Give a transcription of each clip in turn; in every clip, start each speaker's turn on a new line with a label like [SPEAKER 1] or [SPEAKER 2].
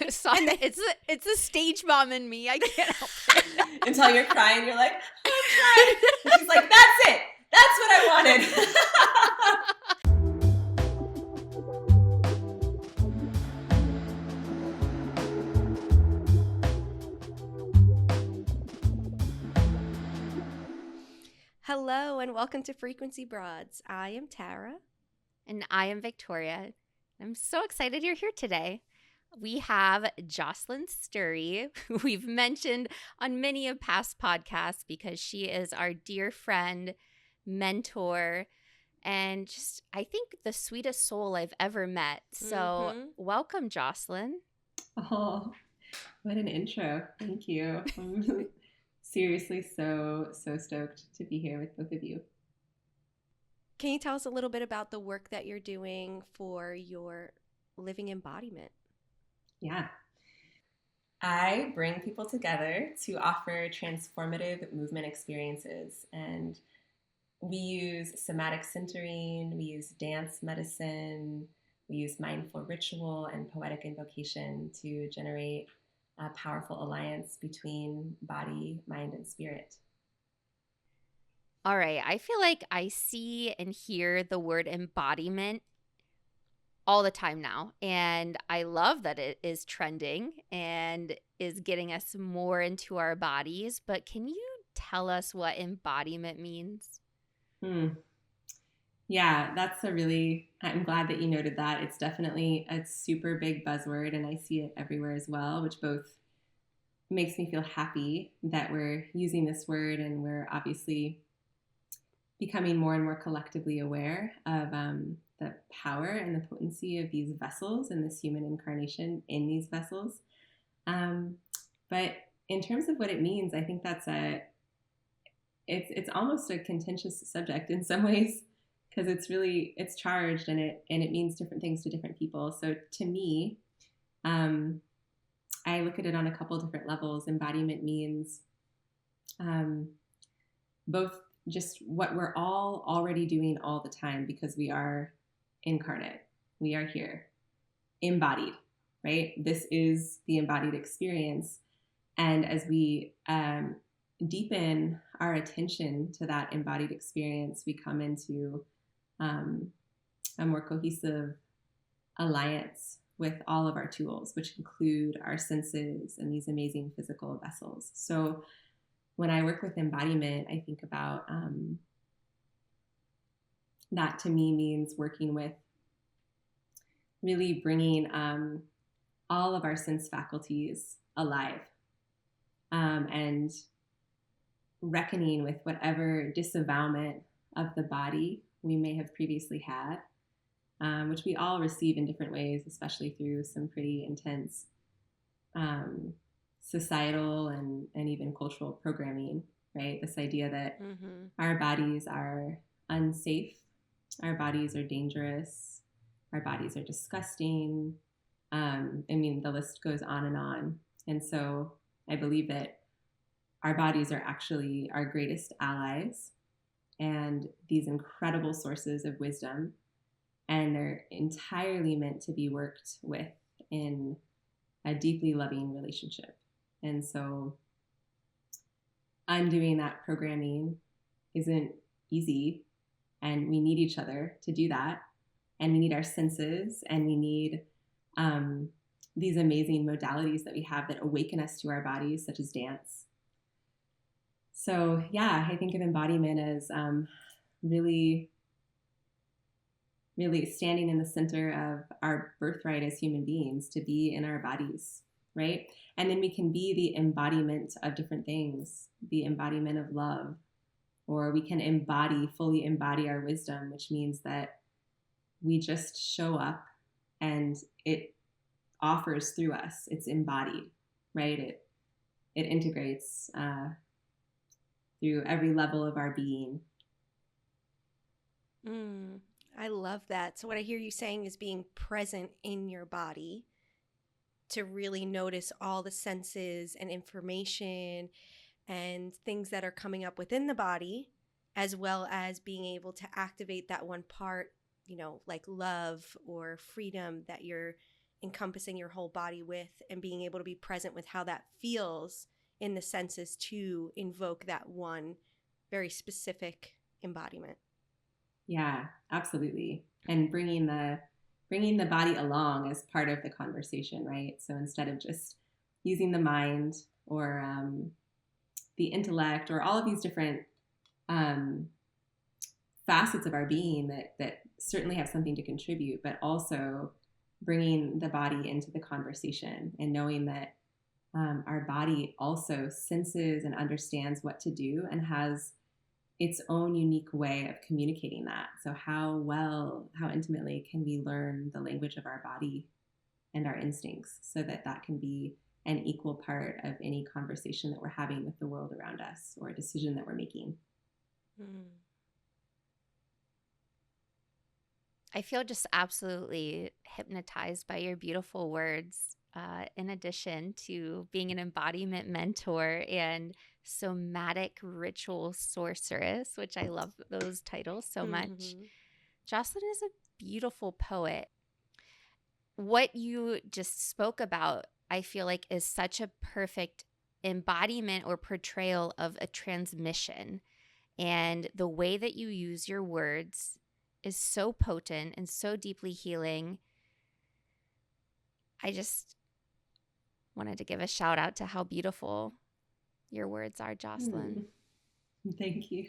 [SPEAKER 1] Sorry, it's a stage mom in me. I can't help it.
[SPEAKER 2] Until you're crying, you're like, I'm crying. And she's like, that's it. That's what I wanted.
[SPEAKER 3] Hello and welcome to Frequency Broads. I am Tara.
[SPEAKER 1] And I am Victoria. I'm so excited you're here today. We have Jocelyn Steury, who we've mentioned on many of past podcasts because she is our dear friend, mentor, and just, I think, the sweetest soul I've ever met. So welcome, Jocelyn.
[SPEAKER 2] Oh, what an intro. Thank you. I'm seriously so stoked to be here with both of you.
[SPEAKER 3] Can you tell us a little bit about the work that you're doing for your Living Embodiment?
[SPEAKER 2] Yeah. I bring people together to offer transformative movement experiences, and we use somatic centering, we use dance medicine, we use mindful ritual and poetic invocation to generate a powerful alliance between body, mind, and spirit.
[SPEAKER 1] All right. I feel like I see and hear the word embodiment all the time now. And I love that it is trending and is getting us more into our bodies. But can you tell us what embodiment means?
[SPEAKER 2] Yeah, I'm glad that you noted that. It's definitely a super big buzzword, and I see it everywhere as well, which both makes me feel happy that we're using this word and we're obviously becoming more and more collectively aware of the power and the potency of these vessels and this human incarnation in these vessels. But in terms of what it means, I think it's almost a contentious subject in some ways, because it's charged and it means different things to different people. So to me, I look at it on a couple different levels. Embodiment means both just what we're all already doing all the time, because we are incarnate. We are here, embodied, right? This is the embodied experience. And as we deepen our attention to that embodied experience, we come into a more cohesive alliance with all of our tools, which include our senses and these amazing physical vessels. So when I work with embodiment, I think about that to me means working with really bringing all of our sense faculties alive and reckoning with whatever disavowalment of the body we may have previously had, which we all receive in different ways, especially through some pretty intense societal and even cultural programming, right? This idea that our bodies are unsafe, our bodies are dangerous, our bodies are disgusting. The list goes on and on. And so I believe that our bodies are actually our greatest allies and these incredible sources of wisdom. And they're entirely meant to be worked with in a deeply loving relationship. And so undoing that programming isn't easy, and we need each other to do that. And we need our senses, and we need these amazing modalities that we have that awaken us to our bodies, such as dance. So yeah, I think of embodiment as really standing in the center of our birthright as human beings, to be in our bodies, right? And then we can be the embodiment of different things, the embodiment of love, or we can fully embody our wisdom, which means that we just show up and it offers through us. It's embodied, right? It integrates through every level of our being.
[SPEAKER 3] I love that. So what I hear you saying is being present in your body to really notice all the senses and information and things that are coming up within the body, as well as being able to activate that one part, like love or freedom that you're encompassing your whole body with, and being able to be present with how that feels in the senses to invoke that one very specific embodiment.
[SPEAKER 2] Yeah, absolutely. And bringing the body along as part of the conversation, right? So instead of just using the mind or the intellect or all of these different facets of our being that certainly have something to contribute, but also bringing the body into the conversation and knowing that our body also senses and understands what to do and has its own unique way of communicating that. So how intimately can we learn the language of our body and our instincts so that can be an equal part of any conversation that we're having with the world around us or a decision that we're making.
[SPEAKER 1] I feel just absolutely hypnotized by your beautiful words. In addition to being an embodiment mentor and somatic ritual sorceress, which I love those titles so much. Jocelyn is a beautiful poet. What you just spoke about, I feel like, is such a perfect embodiment or portrayal of a transmission. And the way that you use your words is so potent and so deeply healing. I just wanted to give a shout out to how beautiful your words are, Jocelyn.
[SPEAKER 2] Thank you.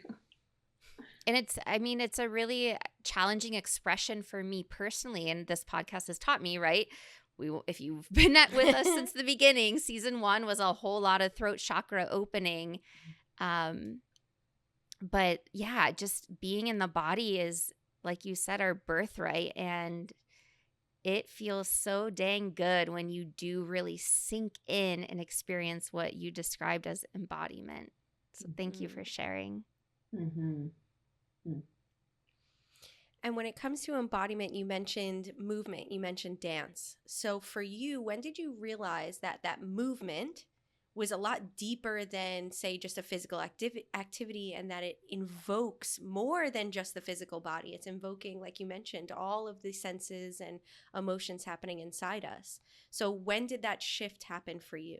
[SPEAKER 1] And it's a really challenging expression for me personally. And this podcast has taught me, right? If you've been with us since the beginning, season 1 was a whole lot of throat chakra opening. But yeah, just being in the body is, like you said, our birthright. And it feels so dang good when you do really sink in and experience what you described as embodiment. So thank you for sharing.
[SPEAKER 3] And when it comes to embodiment, you mentioned movement, you mentioned dance. So for you, when did you realize that movement was a lot deeper than, say, just a physical activity, and that it invokes more than just the physical body? It's invoking, like you mentioned, all of the senses and emotions happening inside us. So when did that shift happen for you?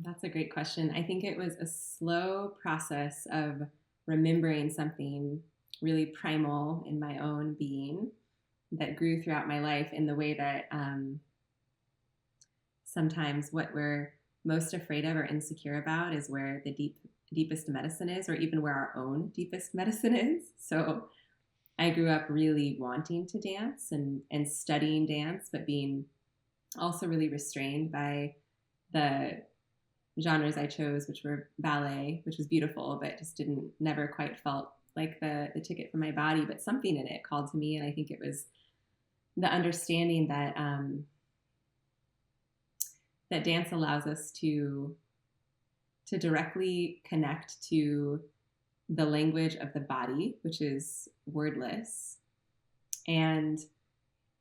[SPEAKER 2] That's a great question. I think it was a slow process of remembering something really primal in my own being that grew throughout my life in the way that sometimes what we're most afraid of or insecure about is where the deepest medicine is, or even where our own deepest medicine is. So I grew up really wanting to dance and studying dance, but being also really restrained by the genres I chose, which were ballet, which was beautiful, but just never quite felt like the ticket for my body, but something in it called to me. And I think it was the understanding that that dance allows us to directly connect to the language of the body, which is wordless, and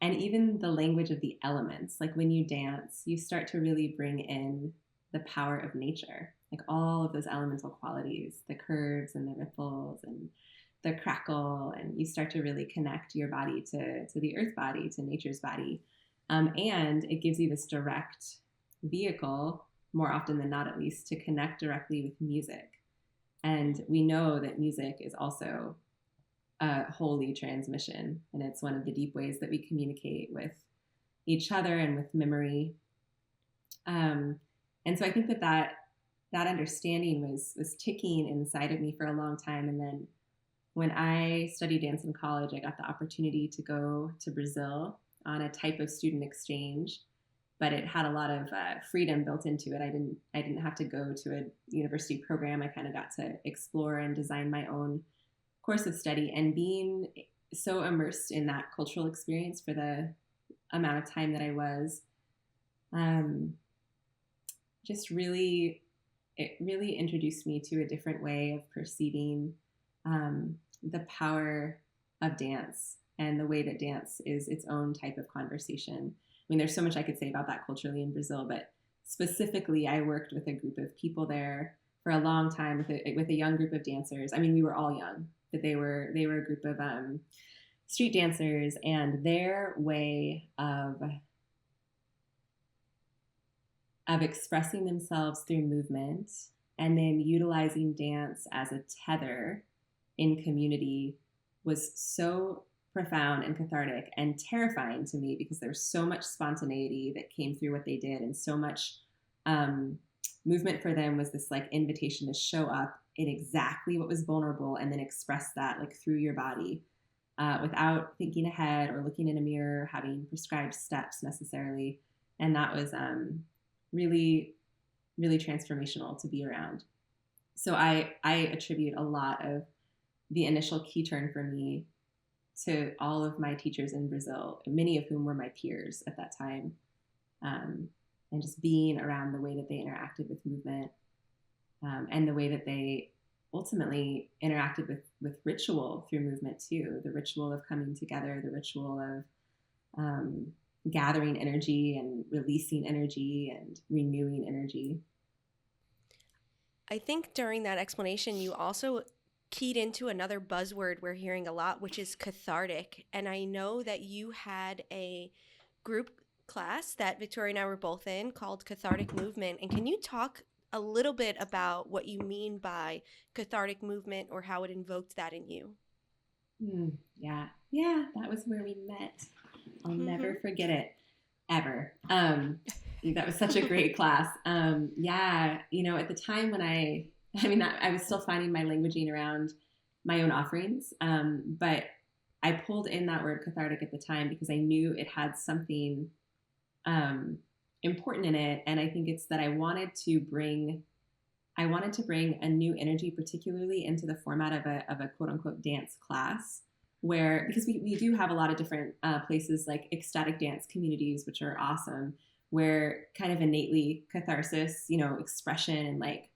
[SPEAKER 2] even the language of the elements. Like when you dance, you start to really bring in the power of nature, like all of those elemental qualities, the curves and the ripples and the crackle, and you start to really connect your body to the earth body, to nature's body. And it gives you this direct vehicle, more often than not at least, to connect directly with music. And we know that music is also a holy transmission, and it's one of the deep ways that we communicate with each other and with memory. And so I think that understanding was ticking inside of me for a long time. And then when I studied dance in college, I got the opportunity to go to Brazil on a type of student exchange, but it had a lot of freedom built into it. I didn't have to go to a university program. I kind of got to explore and design my own course of study, and being so immersed in that cultural experience for the amount of time that I was, it really introduced me to a different way of perceiving the power of dance and the way that dance is its own type of conversation. I mean, there's so much I could say about that culturally in Brazil, but specifically, I worked with a group of people there for a long time with a young group of dancers. I mean, we were all young, but they were a group of street dancers and their way of expressing themselves through movement and then utilizing dance as a tether in community was so profound and cathartic and terrifying to me, because there's so much spontaneity that came through what they did, and so much movement for them was this like invitation to show up in exactly what was vulnerable and then express that like through your body, without thinking ahead or looking in a mirror, having prescribed steps necessarily. And that was really, really transformational to be around. So I attribute a lot of the initial key turn for me to all of my teachers in Brazil, many of whom were my peers at that time, and just being around the way that they interacted with movement, and the way that they ultimately interacted with ritual through movement too, the ritual of coming together, the ritual of gathering energy and releasing energy and renewing energy.
[SPEAKER 3] I think during that explanation, you also keyed into another buzzword we're hearing a lot, which is cathartic. And I know that you had a group class that Victoria and I were both in called Cathartic Movement. And can you talk a little bit about what you mean by cathartic movement, or how it invoked that in you?
[SPEAKER 2] Yeah, that was where we met. I'll never forget it, ever. That was such a great class. Yeah, at the time when I was still finding my languaging around my own offerings, but I pulled in that word cathartic at the time because I knew it had something important in it, and I think it's that I wanted to bring a new energy, particularly into the format of a quote unquote dance class, because we do have a lot of different places like ecstatic dance communities, which are awesome, where kind of innately catharsis, expression and like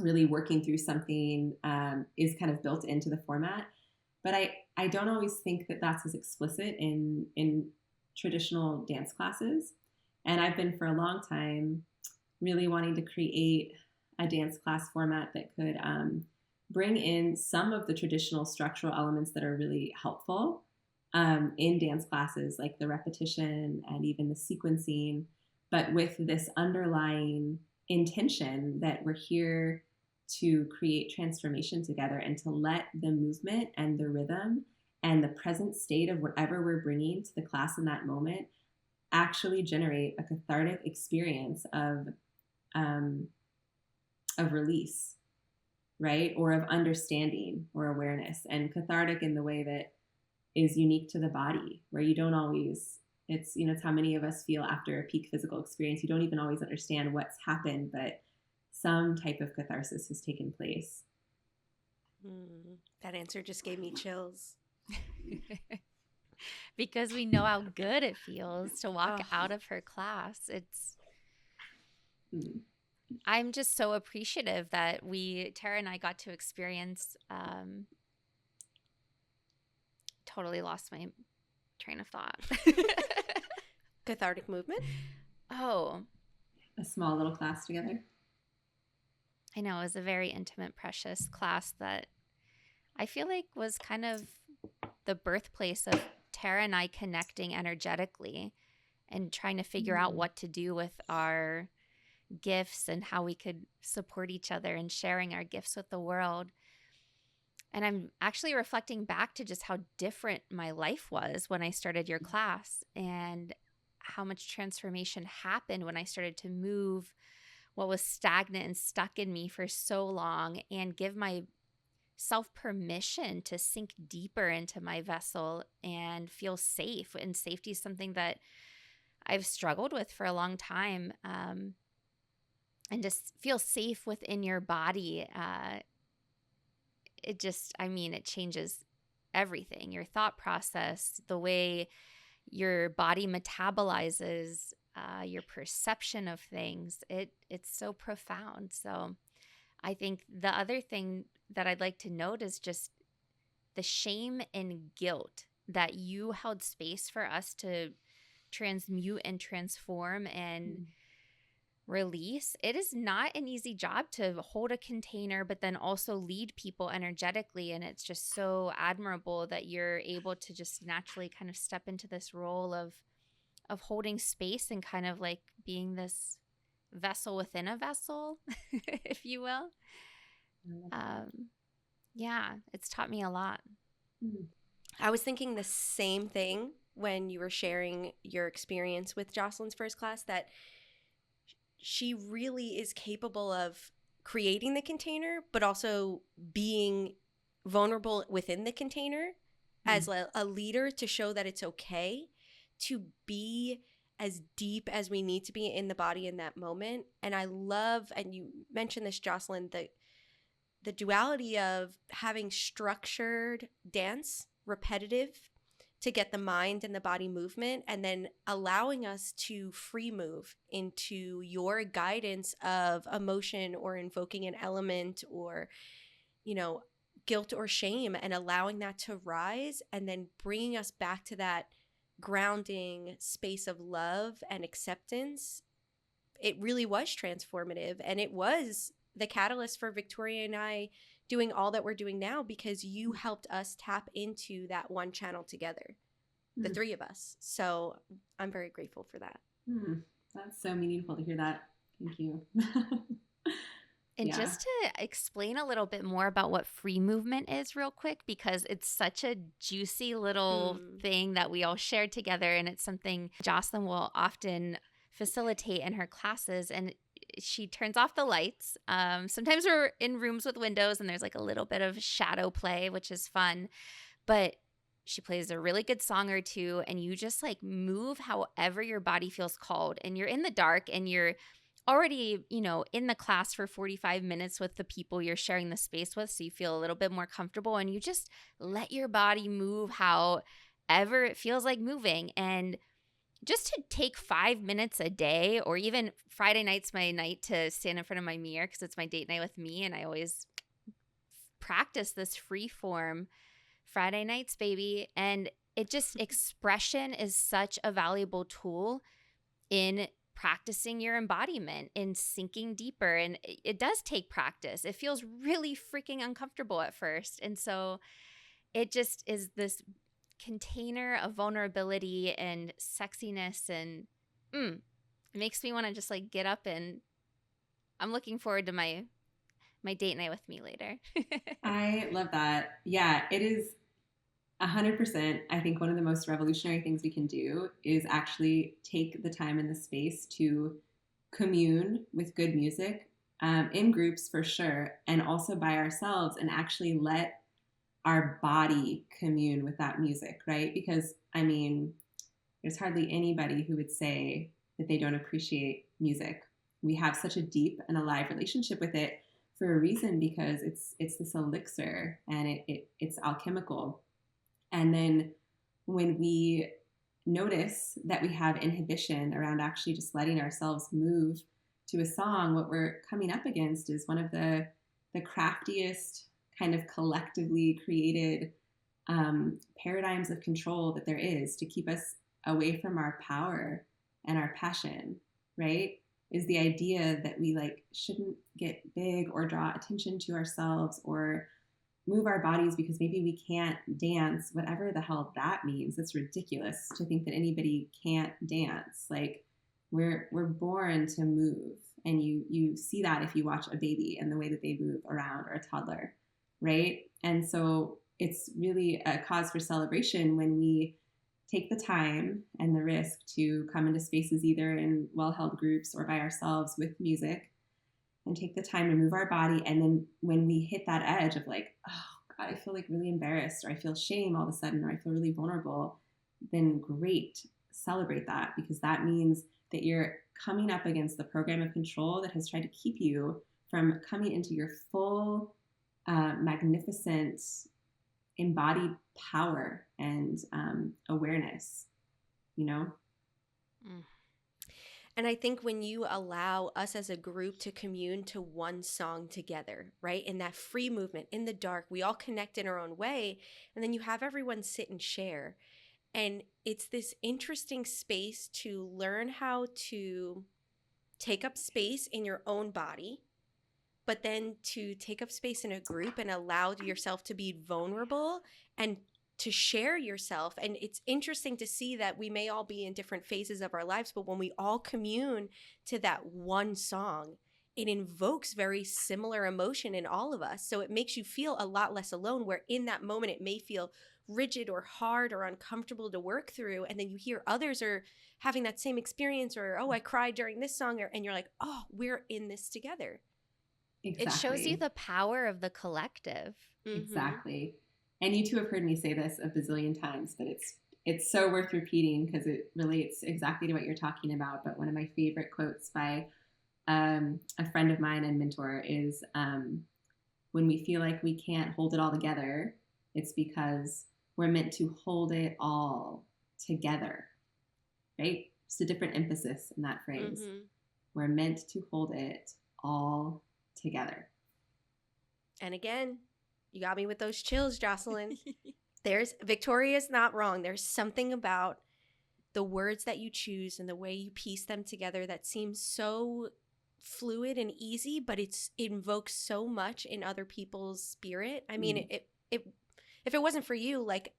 [SPEAKER 2] really working through something is kind of built into the format. But I don't always think that that's as explicit in traditional dance classes. And I've been for a long time really wanting to create a dance class format that could bring in some of the traditional structural elements that are really helpful in dance classes, like the repetition and even the sequencing, but with this underlying intention that we're here to create transformation together and to let the movement and the rhythm and the present state of whatever we're bringing to the class in that moment actually generate a cathartic experience of release, right? Or of understanding or awareness. And cathartic in the way that is unique to the body, where you don't always, it's how many of us feel after a peak physical experience. You don't even always understand what's happened, but some type of catharsis has taken place.
[SPEAKER 3] That answer just gave me chills.
[SPEAKER 1] Because we know how good it feels to walk out of her class. I'm just so appreciative that Tara and I got to experience, totally lost my train of thought.
[SPEAKER 3] Cathartic movement?
[SPEAKER 1] Oh.
[SPEAKER 2] A small little class together.
[SPEAKER 1] I know, it was a very intimate, precious class that I feel like was kind of the birthplace of Tara and I connecting energetically and trying to figure out what to do with our gifts and how we could support each other and sharing our gifts with the world. And I'm actually reflecting back to just how different my life was when I started your class, and how much transformation happened when I started to move what was stagnant and stuck in me for so long and give myself permission to sink deeper into my vessel and feel safe. And safety is something that I've struggled with for a long time. And just feel safe within your body. It changes everything. Your thought process, the way your body metabolizes, your perception of things. It's so profound. So I think the other thing that I'd like to note is just the shame and guilt that you held space for us to transmute and transform and release. It is not an easy job to hold a container, but then also lead people energetically. And it's just so admirable that you're able to just naturally kind of step into this role of holding space and kind of like being this vessel within a vessel, if you will. Yeah, it's taught me a lot.
[SPEAKER 3] I was thinking the same thing when you were sharing your experience with Jocelyn's first class, that she really is capable of creating the container, but also being vulnerable within the container as a leader, to show that it's okay to be as deep as we need to be in the body in that moment. And I love, and you mentioned this, Jocelyn, the duality of having structured dance, repetitive, to get the mind and the body movement, and then allowing us to free move into your guidance of emotion or invoking an element or, guilt or shame, and allowing that to rise, and then bringing us back to that grounding space of love and acceptance. It really was transformative, and it was the catalyst for Victoria and I doing all that we're doing now, because you helped us tap into that one channel together, the three of us. So I'm very grateful for that.
[SPEAKER 2] That's so meaningful to hear that. Thank you.
[SPEAKER 1] And just to explain a little bit more about what free movement is real quick, because it's such a juicy little thing that we all shared together. And it's something Jocelyn will often facilitate in her classes. And she turns off the lights. Sometimes we're in rooms with windows and there's like a little bit of shadow play, which is fun. But she plays a really good song or two, and you just like move however your body feels called. And you're in the dark and you're already, in the class for 45 minutes with the people you're sharing the space with. So you feel a little bit more comfortable, and you just let your body move however it feels like moving. And just to take 5 minutes a day, or even Friday night's my night to stand in front of my mirror because it's my date night with me. And I always practice this free form Friday nights, baby. And it just, expression is such a valuable tool in practicing your embodiment, in sinking deeper. And it does take practice. It feels really freaking uncomfortable at first. And so it just is this container of vulnerability and sexiness, and it makes me want to just like get up, and I'm looking forward to my date night with me later.
[SPEAKER 2] I love that. Yeah, it is 100%. I think one of the most revolutionary things we can do is actually take the time and the space to commune with good music, in groups for sure, and also by ourselves, and actually let our body commune with that music, right? Because, there's hardly anybody who would say that they don't appreciate music. We have such a deep and alive relationship with it for a reason, because it's this elixir, and it's alchemical. And then when we notice that we have inhibition around actually just letting ourselves move to a song, what we're coming up against is one of the craftiest kind of collectively created paradigms of control that there is to keep us away from our power and our passion, right? Is the idea that we shouldn't get big or draw attention to ourselves or move our bodies because maybe we can't dance, whatever the hell that means. It's ridiculous to think that anybody can't dance. We're born to move, and you see that if you watch a baby and the way that they move around, or a toddler, right? And so it's really a cause for celebration when we take the time and the risk to come into spaces either in well-held groups or by ourselves with music, and take the time to move our body. And then when we hit that edge of oh God, I feel really embarrassed, or I feel shame all of a sudden, or I feel really vulnerable, then great, celebrate that, because that means that you're coming up against the program of control that has tried to keep you from coming into your full, magnificent, embodied power and awareness,
[SPEAKER 3] And I think when you allow us as a group to commune to one song together, right, in that free movement, in the dark, we all connect in our own way, and then you have everyone sit and share. And it's this interesting space to learn how to take up space in your own body, but then to take up space in a group and allow yourself to be vulnerable and to share yourself. And it's interesting to see that we may all be in different phases of our lives, but when we all commune to that one song, it invokes very similar emotion in all of us. So it makes you feel a lot less alone, where in that moment it may feel rigid or hard or uncomfortable to work through. And then you hear others are having that same experience, or, oh, I cried during this song, and you're like, oh, we're in this together.
[SPEAKER 2] Exactly.
[SPEAKER 1] It shows you the power of the collective.
[SPEAKER 2] Exactly. And you two have heard me say this a bazillion times, but it's so worth repeating because it relates exactly to what you're talking about. But one of my favorite quotes by a friend of mine and mentor is, when we feel like we can't hold it all together, it's because we're meant to hold it all together, right? Just a different emphasis in that phrase. We're meant to hold it all together.
[SPEAKER 3] And again, you got me with those chills, Jocelyn. Victoria's not wrong. There's something about the words that you choose and the way you piece them together that seems so fluid and easy, but it invokes so much in other people's spirit. I mean, if it wasn't for you, like,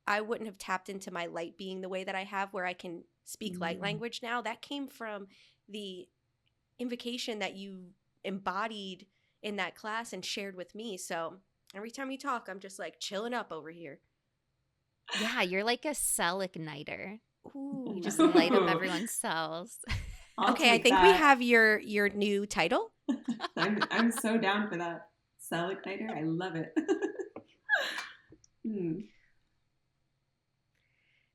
[SPEAKER 3] I wouldn't have tapped into my light being the way that I have, where I can speak light language now. That came from the invocation that you embodied in that class and shared with me. So every time you talk, I'm just like chilling up over here.
[SPEAKER 1] Yeah, you're like a cell igniter.
[SPEAKER 3] Ooh.
[SPEAKER 1] You just light up everyone's cells.
[SPEAKER 3] Okay, I think we have your new title.
[SPEAKER 2] I'm so down for that. Cell igniter. I love it.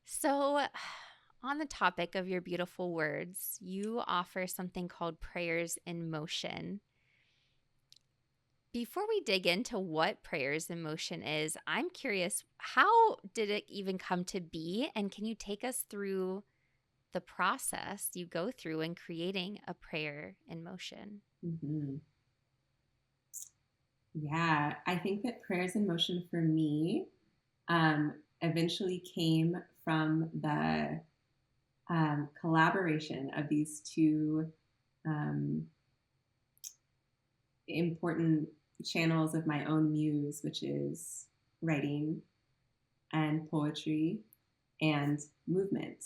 [SPEAKER 1] So, on the topic of your beautiful words, you offer something called prayers in motion. Before we dig into what prayers in motion is, I'm curious, how did it even come to be? And can you take us through the process you go through in creating a prayer in motion?
[SPEAKER 2] Yeah, I think that prayers in motion for me eventually came from the collaboration of these two important channels of my own muse, which is writing and poetry and movement.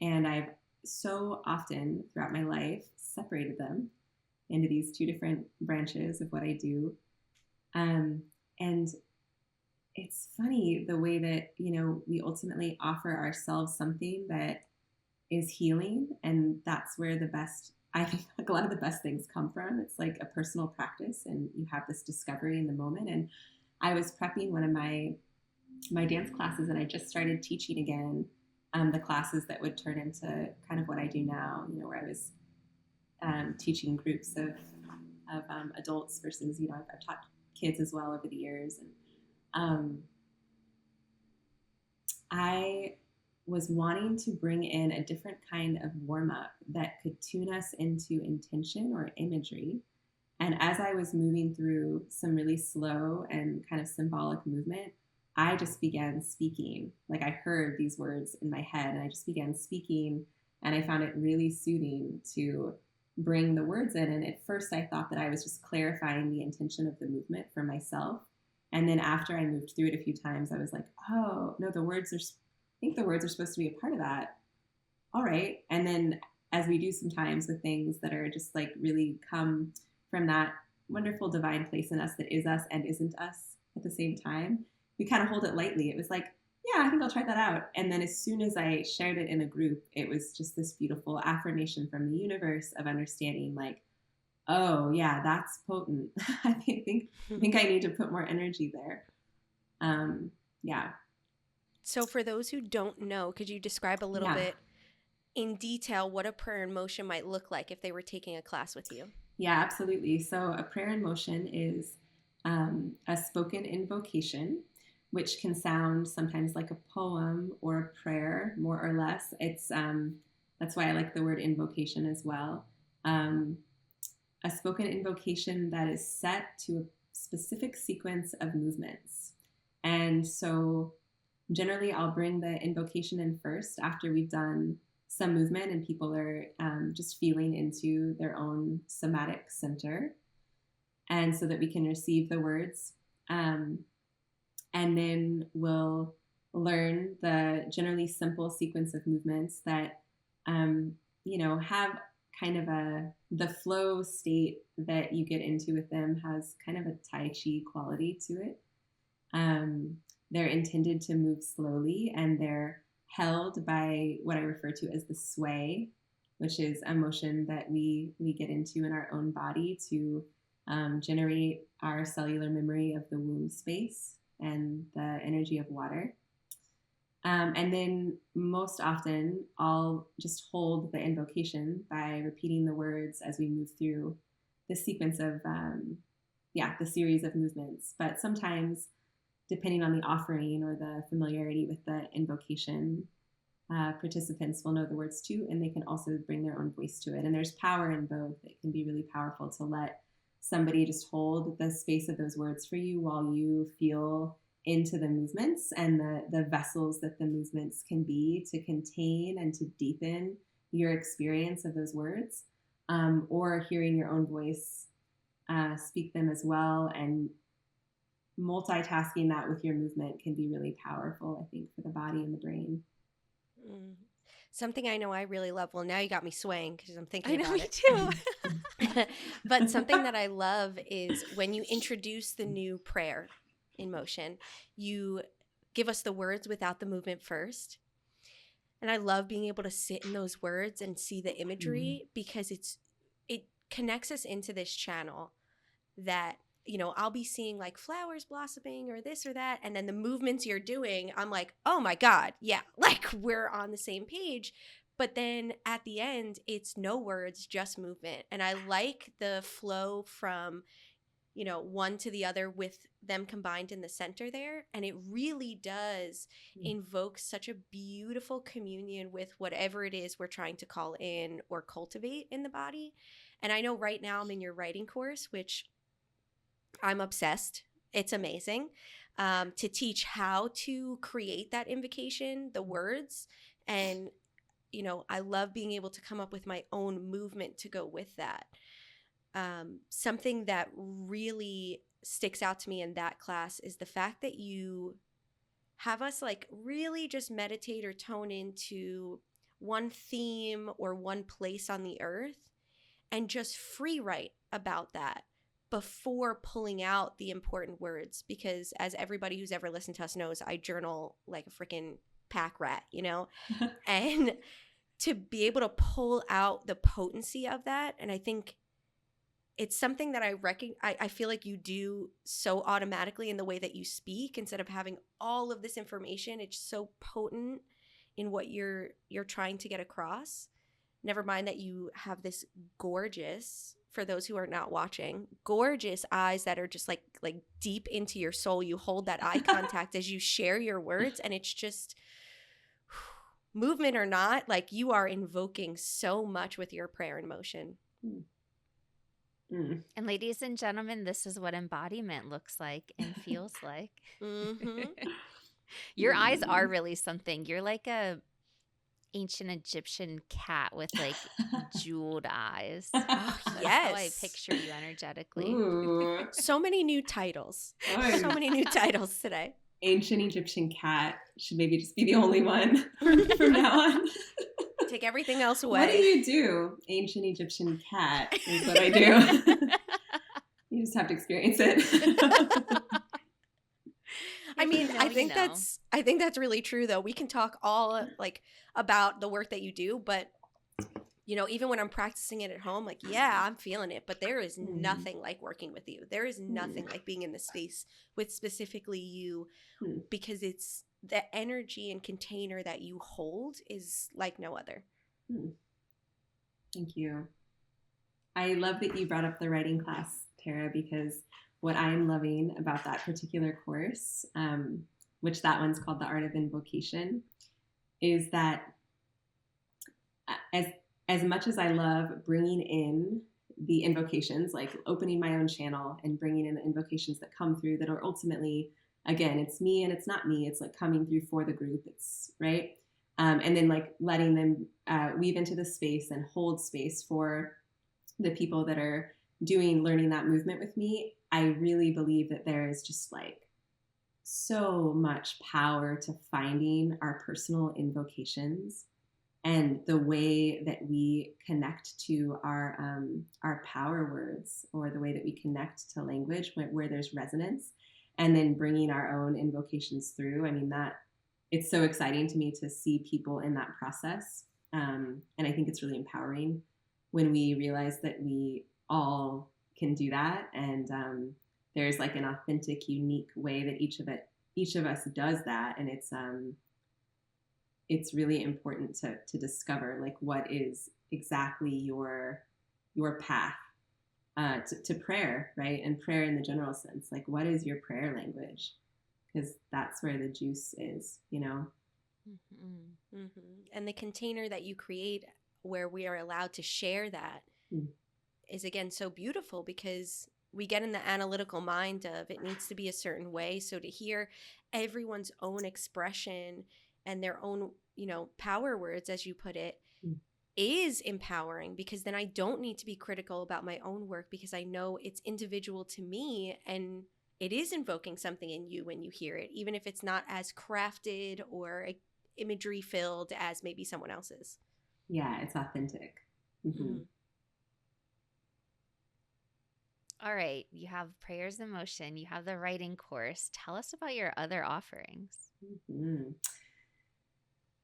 [SPEAKER 2] And I've so often throughout my life separated them into these two different branches of what I do. And it's funny the way that, we ultimately offer ourselves something that is healing. And that's where I think like a lot of the best things come from. It's like a personal practice and you have this discovery in the moment. And I was prepping one of my dance classes, and I just started teaching again the classes that would turn into kind of what I do now, where I was teaching groups of adults versus, I've taught kids as well over the years. And I was wanting to bring in a different kind of warm-up that could tune us into intention or imagery. And as I was moving through some really slow and kind of symbolic movement, I just began speaking. Like, I heard these words in my head and I just began speaking, and I found it really soothing to bring the words in. And at first I thought that I was just clarifying the intention of the movement for myself. And then after I moved through it a few times, I was like, oh, no, I think the words are supposed to be a part of that. All right. And then as we do sometimes with things that are just like really come from that wonderful divine place in us that is us and isn't us at the same time, we kind of hold it lightly. It was like, yeah, I think I'll try that out. And then as soon as I shared it in a group, it was just this beautiful affirmation from the universe of understanding, like, oh yeah, that's potent. I think I need to put more energy there. Yeah.
[SPEAKER 3] So for those who don't know, could you describe a little bit in detail what a prayer in motion might look like if they were taking a class with you?
[SPEAKER 2] Yeah, absolutely. So a prayer in motion is a spoken invocation, which can sound sometimes like a poem or a prayer, more or less. It's that's why I like the word invocation as well. A spoken invocation that is set to a specific sequence of movements. And so generally I'll bring the invocation in first after we've done some movement and people are just feeling into their own somatic center, and so that we can receive the words. And then we'll learn the generally simple sequence of movements that, have kind of the flow state that you get into with them has kind of a Tai Chi quality to it. They're intended to move slowly, and they're held by what I refer to as the sway, which is a motion that we get into in our own body to generate our cellular memory of the womb space and the energy of water. And then most often, I'll just hold the invocation by repeating the words as we move through the sequence of, the series of movements. But sometimes, depending on the offering or the familiarity with the invocation, participants will know the words too, and they can also bring their own voice to it. And there's power in both. It can be really powerful to let somebody just hold the space of those words for you while you feel into the movements and the vessels that the movements can be to contain and to deepen your experience of those words, or hearing your own voice speak them as well. And multitasking that with your movement can be really powerful, I think, for the body and the brain.
[SPEAKER 3] Something I know I really love. Well, now you got me swaying because I'm thinking
[SPEAKER 1] I know,
[SPEAKER 3] about
[SPEAKER 1] me
[SPEAKER 3] it
[SPEAKER 1] too.
[SPEAKER 3] But something that I love is when you introduce the new prayer in motion, you give us the words without the movement first. And I love being able to sit in those words and see the imagery because it connects us into this channel that, I'll be seeing like flowers blossoming or this or that. And then the movements you're doing, I'm like, oh my God, yeah, like we're on the same page. But then at the end, it's no words, just movement. And I like the flow from, one to the other with them combined in the center there. And it really does invoke such a beautiful communion with whatever it is we're trying to call in or cultivate in the body. And I know right now I'm in your writing course, which I'm obsessed. It's amazing to teach how to create that invocation, the words. And, I love being able to come up with my own movement to go with that. Something that really sticks out to me in that class is the fact that you have us like really just meditate or tone into one theme or one place on the earth and just free write about that before pulling out the important words. Because as everybody who's ever listened to us knows, I journal like a freaking pack rat, and to be able to pull out the potency of that. And I think it's something that I feel like you do so automatically in the way that you speak instead of having all of this information. It's so potent in what you're trying to get across. Never mind that you have this gorgeous, for those who are not watching, gorgeous eyes that are just like deep into your soul. You hold that eye contact as you share your words, and it's just movement or not, like you are invoking so much with your prayer in motion.
[SPEAKER 1] And ladies and gentlemen, this is what embodiment looks like and feels like. Your eyes are really something. You're like a ancient Egyptian cat with like jeweled eyes.
[SPEAKER 3] Oh,
[SPEAKER 1] That's
[SPEAKER 3] yes.
[SPEAKER 1] how I picture you energetically.
[SPEAKER 3] So many new titles. So many new titles today.
[SPEAKER 2] Ancient Egyptian cat should maybe just be the only one from now on.
[SPEAKER 3] Take everything else away.
[SPEAKER 2] What do you do? Ancient Egyptian cat is what I do. You just have to experience it.
[SPEAKER 3] I mean, I think that's really true though. We can talk all like about the work that you do, but even when I'm practicing it at home, like, yeah, I'm feeling it, but there is nothing like working with you. There is nothing like being in the space with specifically you, because it's the energy and container that you hold is like no other.
[SPEAKER 2] Thank you. I love that you brought up the writing class, Tara, because what I'm loving about that particular course, which that one's called The Art of Invocation, is that as much as I love bringing in the invocations, like opening my own channel and bringing in the invocations that come through that are ultimately, again, it's me and it's not me. It's like coming through for the group. It's right. And then like letting them weave into the space and hold space for the people that are learning that movement with me. I really believe that there is just like so much power to finding our personal invocations and the way that we connect to our power words, or the way that we connect to language where there's resonance, and then bringing our own invocations through. I mean, that it's so exciting to me to see people in that process. And I think it's really empowering when we realize that we all can do that. And there's like an authentic, unique way that each of us does that. And it's really important to discover like what is exactly your path to prayer, right? And prayer in the general sense, like what is your prayer language? Because that's where the juice is, you know?
[SPEAKER 3] Mm-hmm. Mm-hmm. And the container that you create where we are allowed to share that is, again, so beautiful, because we get in the analytical mind of it needs to be a certain way. So to hear everyone's own expression and their own, power words, as you put it, is empowering, because then I don't need to be critical about my own work, because I know it's individual to me and it is invoking something in you when you hear it, even if it's not as crafted or imagery filled as maybe someone else's.
[SPEAKER 2] Yeah, it's authentic. Mm-hmm.
[SPEAKER 1] All right, you have Prayers in Motion, you have the writing course. Tell us about your other offerings.
[SPEAKER 2] Mm-hmm.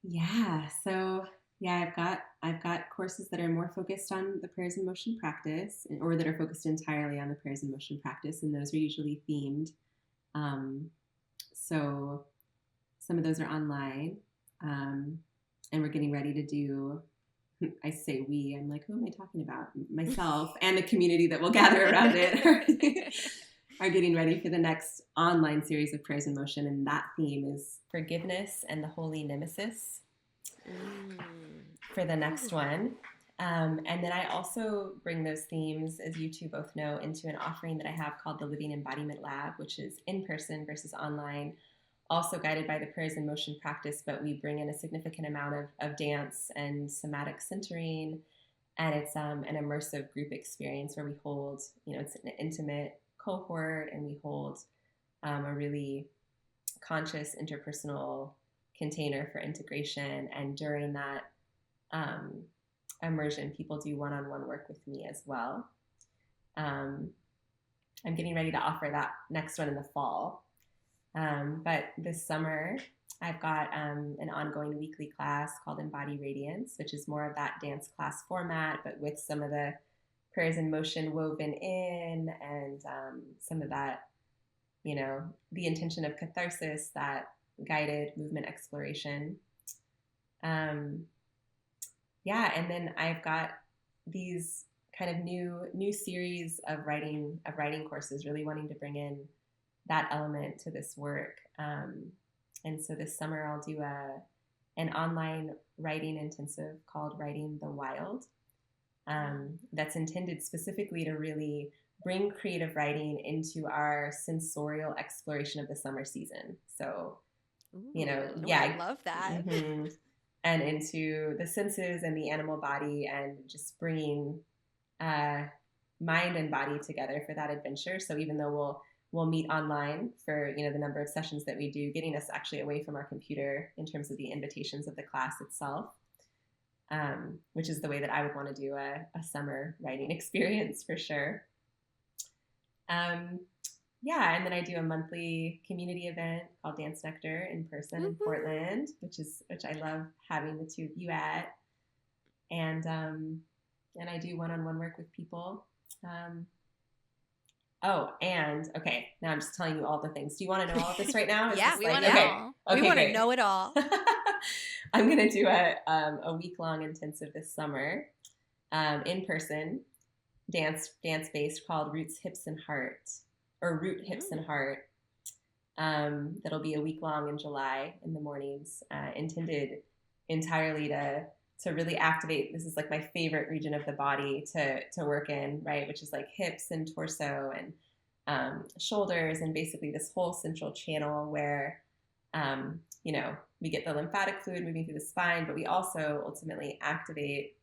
[SPEAKER 2] Yeah, so yeah, I've got courses that are more focused on the Prayers in Motion practice, or that are focused entirely on the Prayers in Motion practice, and those are usually themed. So some of those are online, and we're getting ready to do. I say we. I'm like, who am I talking about? Myself and the community that will gather around it are getting ready for the next online series of Prayers in Motion, and that theme is forgiveness and the holy nemesis for the next one. And then I also bring those themes, as you two both know, into an offering that I have called the Living Embodiment Lab, which is in person versus online, also guided by the Prayers in Motion practice, but we bring in a significant amount of dance and somatic centering. And it's an immersive group experience where we hold, it's an intimate cohort, and we hold a really conscious interpersonal container for integration. And during that immersion, people do one-on-one work with me as well. I'm getting ready to offer that next one in the fall. But this summer, I've got an ongoing weekly class called Embodied Radiance, which is more of that dance class format, but with some of the Prayers in Motion woven in, and some of that, the intention of catharsis, that guided movement exploration. And then I've got these kind of new series of writing courses, really wanting to bring in that element to this work. And so this summer I'll do an online writing intensive called Writing the Wild. That's intended specifically to really bring creative writing into our sensorial exploration of the summer season. So,
[SPEAKER 3] I love that.
[SPEAKER 2] Mm-hmm. And into the senses and the animal body, and just bringing mind and body together for that adventure. So even though we'll meet online for the number of sessions that we do, getting us actually away from our computer in terms of the invitations of the class itself, which is the way that I would want to do a summer writing experience for sure. And then I do a monthly community event called Dance Nectar in person in Portland, which I love having the two of you at. And I do one-on-one work with people. Okay, now I'm just telling you all the things. Do you want to know all of this right now?
[SPEAKER 1] Yeah, we want to know.
[SPEAKER 3] We want to know it all.
[SPEAKER 2] I'm going to do a week-long intensive this summer, in person, dance-based, called Roots, Hips, and Heart, or Root, Hips, and Heart. That'll be a week-long in July in the mornings, intended entirely to really activate. This is like my favorite region of the body to work in, right? Which is like hips and torso and shoulders, and basically this whole central channel where, we get the lymphatic fluid moving through the spine, but we also ultimately activate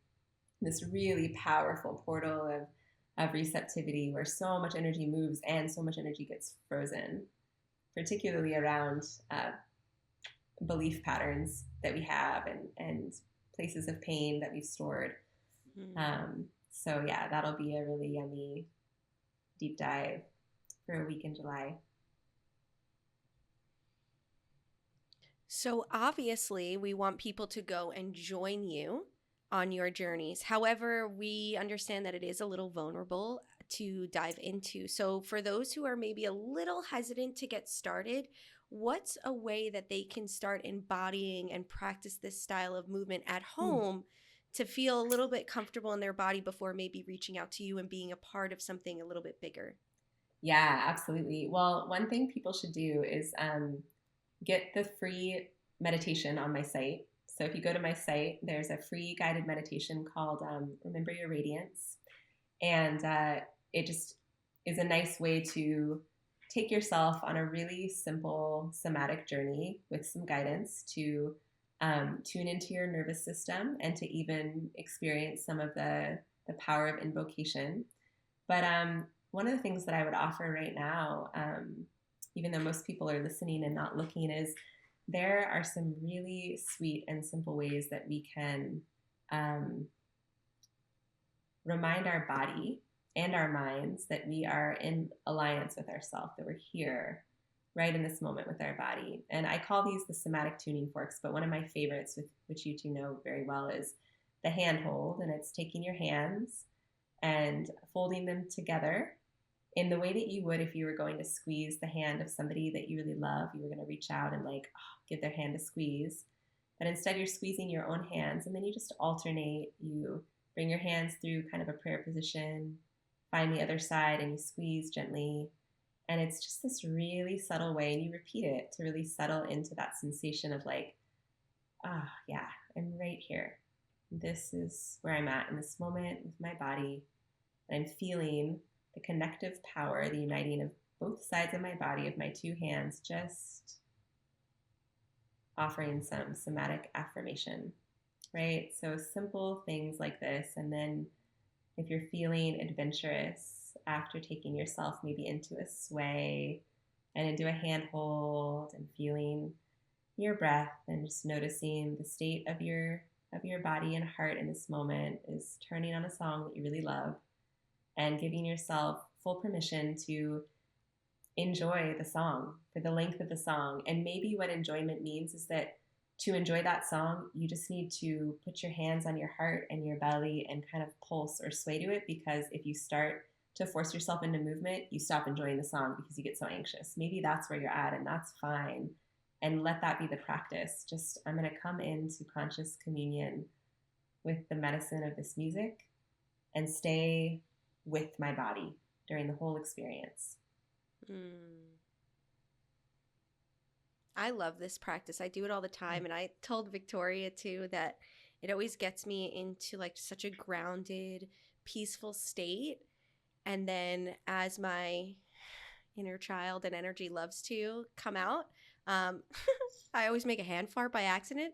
[SPEAKER 2] this really powerful portal of receptivity where so much energy moves and so much energy gets frozen, particularly around belief patterns that we have and places of pain that we've stored. So yeah, that'll be a really yummy deep dive for a week in July.
[SPEAKER 3] So obviously, we want people to go and join you on your journeys. However, we understand that it is a little vulnerable to dive into. So for those who are maybe a little hesitant to get started, what's a way that they can start embodying and practice this style of movement at home to feel a little bit comfortable in their body before maybe reaching out to you and being a part of something a little bit bigger?
[SPEAKER 2] Yeah, absolutely. Well, one thing people should do is get the free meditation on my site. So if you go to my site, there's a free guided meditation called Remember Your Radiance. And it just is a nice way to take yourself on a really simple somatic journey with some guidance to tune into your nervous system and to even experience some of the power of invocation. But one of the things that I would offer right now, even though most people are listening and not looking, is there are some really sweet and simple ways that we can remind our body and our minds that we are in alliance with ourselves, that we're here right in this moment with our body. And I call these the somatic tuning forks, but one of my favorites, which you two know very well, is the hand hold. And it's taking your hands and folding them together in the way that you would if you were going to squeeze the hand of somebody that you really love. You were going to reach out and give their hand a squeeze. But instead you're squeezing your own hands, and then you just alternate. You bring your hands through kind of a prayer position, find the other side, and you squeeze gently. And it's just this really subtle way, and you repeat it to really settle into that sensation of yeah, I'm right here. This is where I'm at in this moment with my body. And I'm feeling the connective power, the uniting of both sides of my body, of my two hands, just offering some somatic affirmation, right? So simple things like this. And then if you're feeling adventurous after taking yourself maybe into a sway and into a handhold and feeling your breath and just noticing the state of your body and heart in this moment is turning on a song that you really love and giving yourself full permission to enjoy the song for the length of the song. And maybe what enjoyment means is that to enjoy that song, you just need to put your hands on your heart and your belly and kind of pulse or sway to it, because if you start to force yourself into movement, you stop enjoying the song because you get so anxious. Maybe that's where you're at, and that's fine. And let that be the practice. Just, I'm going to come into conscious communion with the medicine of this music and stay with my body during the whole experience.
[SPEAKER 3] I love this practice. I do it all the time. And I told Victoria too that it always gets me into such a grounded, peaceful state. And then as my inner child and energy loves to come out, I always make a hand fart by accident.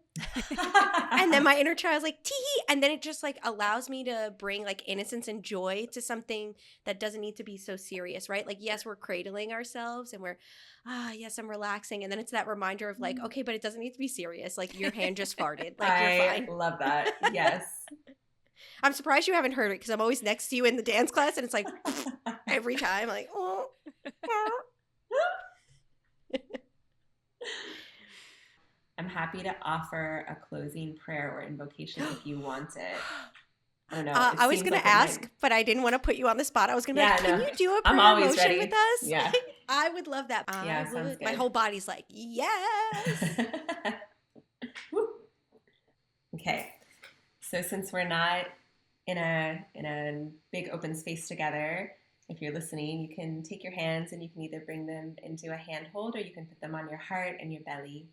[SPEAKER 3] And then my inner child's like, tee, and then it just allows me to bring innocence and joy to something that doesn't need to be so serious, right? Yes, we're cradling ourselves and we're, yes, I'm relaxing. And then it's that reminder of okay, but it doesn't need to be serious. Your hand just farted. You're fine.
[SPEAKER 2] I love that. Yes.
[SPEAKER 3] I'm surprised you haven't heard it because I'm always next to you in the dance class and it's every time oh.
[SPEAKER 2] I'm happy to offer a closing prayer or invocation if you want it. I don't know.
[SPEAKER 3] I was going to ask, but I didn't want to put you on the spot. I was going to be can you do a prayer motion
[SPEAKER 2] ready
[SPEAKER 3] with us?
[SPEAKER 2] Yeah.
[SPEAKER 3] I would love that.
[SPEAKER 2] Yeah, sounds good.
[SPEAKER 3] My whole body's yes.
[SPEAKER 2] Okay. So since we're not in a big open space together, if you're listening, you can take your hands and you can either bring them into a handhold or you can put them on your heart and your belly.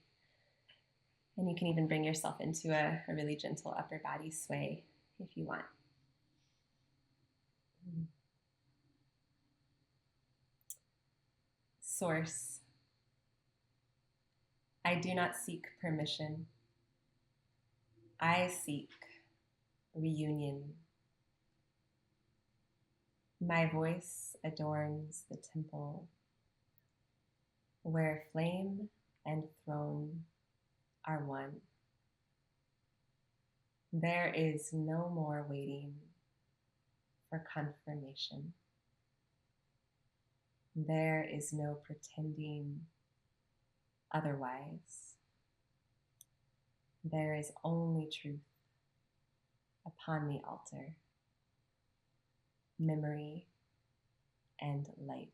[SPEAKER 2] And you can even bring yourself into a really gentle upper body sway if you want. Source, I do not seek permission. I seek reunion. My voice adorns the temple where flame and throne are one. There is no more waiting for confirmation. There is no pretending otherwise. There is only truth upon the altar, memory and light.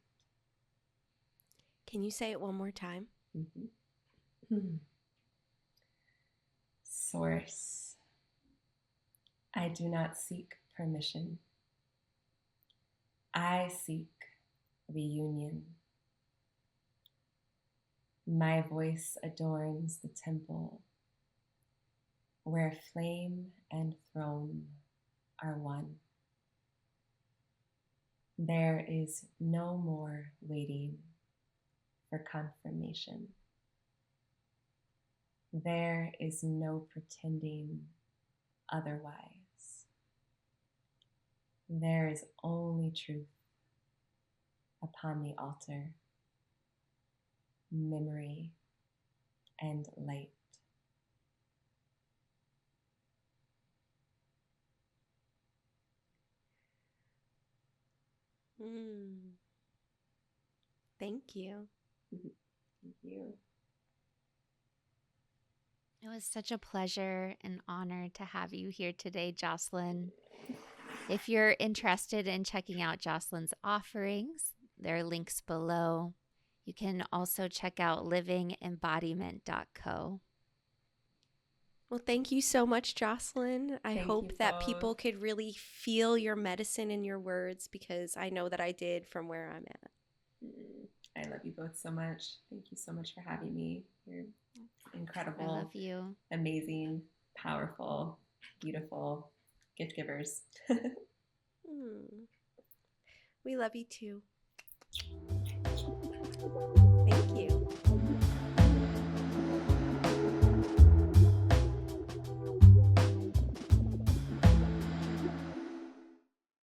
[SPEAKER 3] Can you say it one more time?
[SPEAKER 2] Mm-hmm. Source, I do not seek permission. I seek reunion. My voice adorns the temple where flame and throne are one. There is no more waiting for confirmation. There is no pretending otherwise. There is only truth upon the altar, memory and light.
[SPEAKER 3] Thank you.
[SPEAKER 2] Thank you.
[SPEAKER 1] It was such a pleasure and honor to have you here today, Jocelyn. If you're interested in checking out Jocelyn's offerings, there are links below. You can also check out livingembodiment.co.
[SPEAKER 3] Well, thank you so much, Jocelyn. I
[SPEAKER 2] Thank
[SPEAKER 3] hope
[SPEAKER 2] you
[SPEAKER 3] that
[SPEAKER 2] both.
[SPEAKER 3] people could really feel your medicine in your words, because I know that I did from where I'm at.
[SPEAKER 2] I love you both so much. Thank you so much for having me. You're incredible.
[SPEAKER 1] I love you.
[SPEAKER 2] Amazing, powerful, beautiful gift givers.
[SPEAKER 3] We love you too.